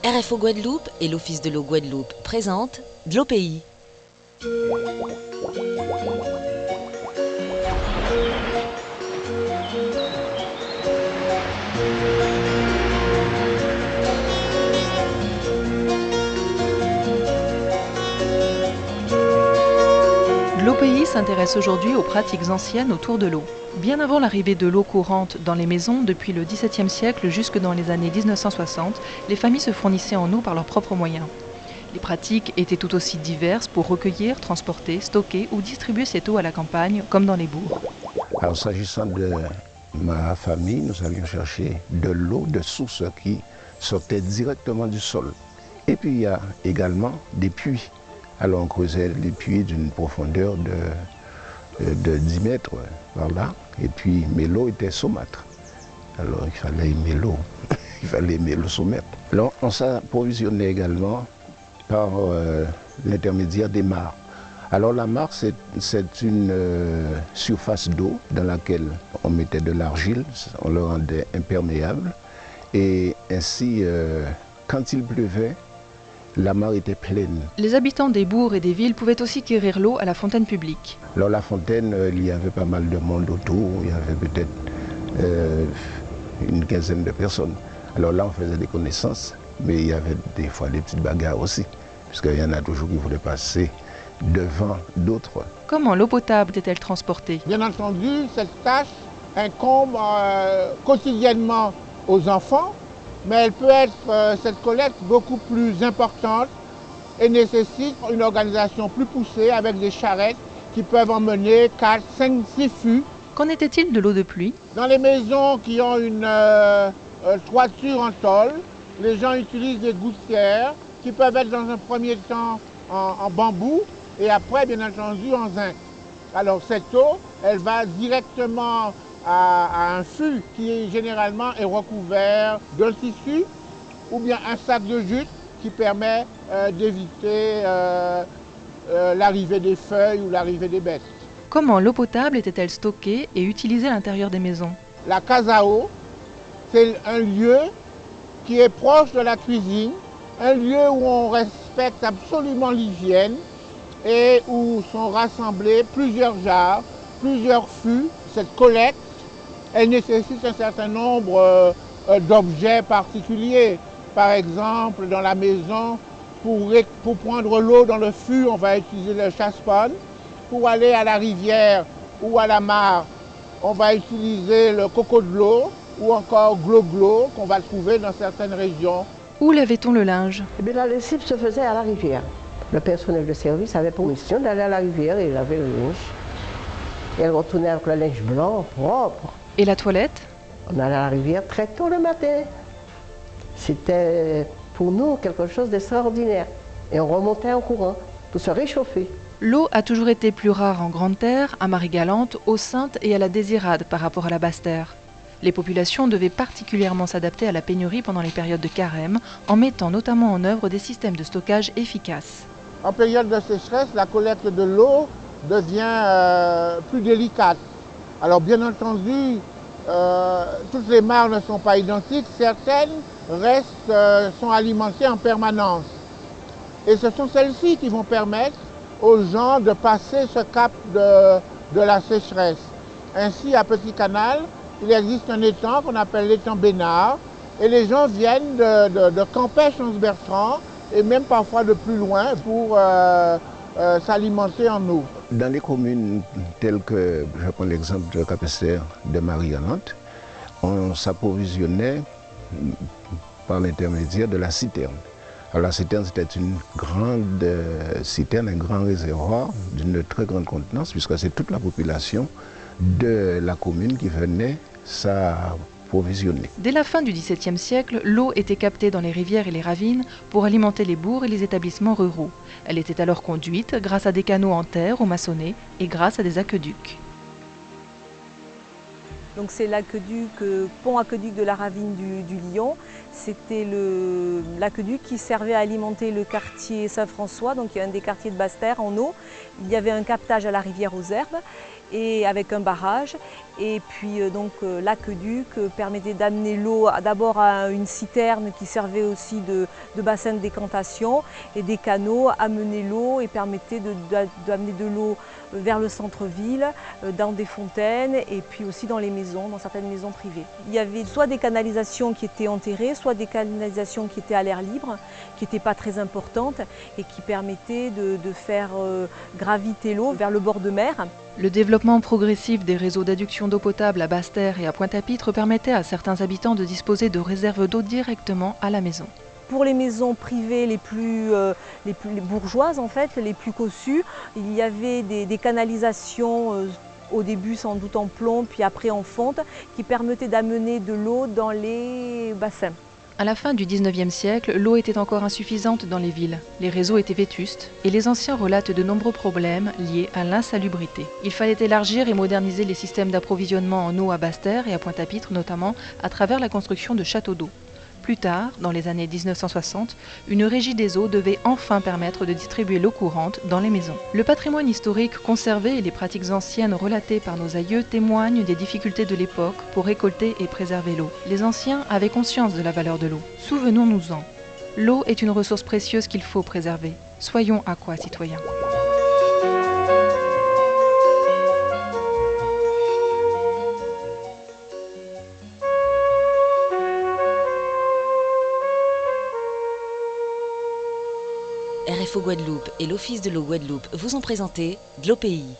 RFO Guadeloupe et l'Office de l'eau Guadeloupe présentent de l'eau pays. De l'eau pays s'intéresse aujourd'hui aux pratiques anciennes autour de l'eau. Bien avant l'arrivée de l'eau courante dans les maisons, depuis le XVIIe siècle jusque dans les années 1960, les familles se fournissaient en eau par leurs propres moyens. Les pratiques étaient tout aussi diverses pour recueillir, transporter, stocker ou distribuer cette eau à la campagne, comme dans les bourgs. Alors s'agissant de ma famille, nous allions chercher de l'eau de source qui sortait directement du sol. Et puis il y a également des puits. Alors on creusait les puits d'une profondeur de 10 mètres par là. Et puis, mais l'eau était saumâtre. Alors il fallait aimer l'eau, il fallait aimer le saumâtre. Alors on s'approvisionnait également par l'intermédiaire des mares. Alors la mare, c'est une surface d'eau dans laquelle on mettait de l'argile, on le rendait imperméable. Et ainsi, quand il pleuvait, la mare était pleine. Les habitants des bourgs et des villes pouvaient aussi quérir l'eau à la fontaine publique. Alors la fontaine, il y avait pas mal de monde autour, il y avait peut-être une quinzaine de personnes. Alors là, on faisait des connaissances, mais il y avait des fois des petites bagarres aussi, puisqu'il y en a toujours qui voulaient passer devant d'autres. Comment l'eau potable était-elle transportée? Bien entendu, cette tâche incombe quotidiennement aux enfants, mais elle peut être, cette collecte, beaucoup plus importante et nécessite une organisation plus poussée avec des charrettes qui peuvent emmener 4, 5, 6 fûts. Qu'en était-il de l'eau de pluie? Dans les maisons qui ont une toiture en tôle, les gens utilisent des gouttières qui peuvent être dans un premier temps en bambou et après, bien entendu, en zinc. Alors cette eau, elle va directement à un fût qui généralement est recouvert d'un tissu ou bien un sac de jute qui permet d'éviter l'arrivée des feuilles ou l'arrivée des bêtes. Comment l'eau potable était-elle stockée et utilisée à l'intérieur des maisons? La case à eau, c'est un lieu qui est proche de la cuisine, un lieu où on respecte absolument l'hygiène et où sont rassemblés plusieurs jarres, plusieurs fûts. Cette collecte, elle nécessite un certain nombre d'objets particuliers. Par exemple, dans la maison, pour prendre l'eau dans le fût, on va utiliser le chasse-panne. Pour aller à la rivière ou à la mare, on va utiliser le coco de l'eau ou encore glo-glo qu'on va trouver dans certaines régions. Où lavait-on le linge? Eh bien, la lessive se faisait à la rivière. Le personnel de service avait pour mission d'aller à la rivière et laver le linge. Et elle retournait avec le linge blanc, propre. Et la toilette? On allait à la rivière très tôt le matin. C'était pour nous quelque chose d'extraordinaire. Et on remontait en courant pour se réchauffer. L'eau a toujours été plus rare en grande terre, à Marie-Galante, aux Saintes et à la Désirade par rapport à la basse terre. Les populations devaient particulièrement s'adapter à la pénurie pendant les périodes de carême, en mettant notamment en œuvre des systèmes de stockage efficaces. En période de sécheresse, la collecte de l'eau devient plus délicate. Alors bien entendu, toutes les mares ne sont pas identiques, certaines sont alimentées en permanence. Et ce sont celles-ci qui vont permettre aux gens de passer ce cap de la sécheresse. Ainsi, à Petit Canal, il existe un étang qu'on appelle l'étang Bénard, et les gens viennent de Campais-Chance-Bertrand, et même parfois de plus loin, pour s'alimenter en eau. Dans les communes telles que, je prends l'exemple de Capesterre, de Marie-Galante, on s'approvisionnait par l'intermédiaire de la citerne. Alors la citerne, c'était une grande citerne, un grand réservoir d'une très grande contenance, puisque c'est toute la population de la commune qui venait s'approvisionner. Dès la fin du XVIIe siècle, l'eau était captée dans les rivières et les ravines pour alimenter les bourgs et les établissements ruraux. Elle était alors conduite grâce à des canaux en terre ou maçonnés et grâce à des aqueducs. Donc c'est l'aqueduc, pont aqueduc de la ravine du Lion. C'était l'aqueduc qui servait à alimenter le quartier Saint-François, donc il y a un des quartiers de Basse-Terre en eau. Il y avait un captage à la rivière aux Herbes et avec un barrage. Et puis l'aqueduc permettait d'amener l'eau d'abord à une citerne qui servait aussi de bassin de décantation, et des canaux amenaient l'eau et permettaient d'amener de l'eau vers le centre-ville, dans des fontaines et puis aussi dans les maisons, dans certaines maisons privées. Il y avait soit des canalisations qui étaient enterrées, soit des canalisations qui étaient à l'air libre, qui n'étaient pas très importantes et qui permettaient de faire graviter l'eau vers le bord de mer. Le développement progressif des réseaux d'adduction d'eau potable à Basse-Terre et à Pointe-à-Pitre permettait à certains habitants de disposer de réserves d'eau directement à la maison. Pour les maisons privées les plus bourgeoises, en fait, les plus cossues, il y avait des canalisations, au début sans doute en plomb, puis après en fonte, qui permettaient d'amener de l'eau dans les bassins. À la fin du XIXe siècle, l'eau était encore insuffisante dans les villes. Les réseaux étaient vétustes et les anciens relatent de nombreux problèmes liés à l'insalubrité. Il fallait élargir et moderniser les systèmes d'approvisionnement en eau à Basse-Terre et à Pointe-à-Pitre notamment à travers la construction de châteaux d'eau. Plus tard, dans les années 1960, une régie des eaux devait enfin permettre de distribuer l'eau courante dans les maisons. Le patrimoine historique conservé et les pratiques anciennes relatées par nos aïeux témoignent des difficultés de l'époque pour récolter et préserver l'eau. Les anciens avaient conscience de la valeur de l'eau. Souvenons-nous-en. L'eau est une ressource précieuse qu'il faut préserver. Soyons à quoi, citoyens ? RFO Guadeloupe et l'Office de l'eau Guadeloupe vous ont présenté de l'eau pays.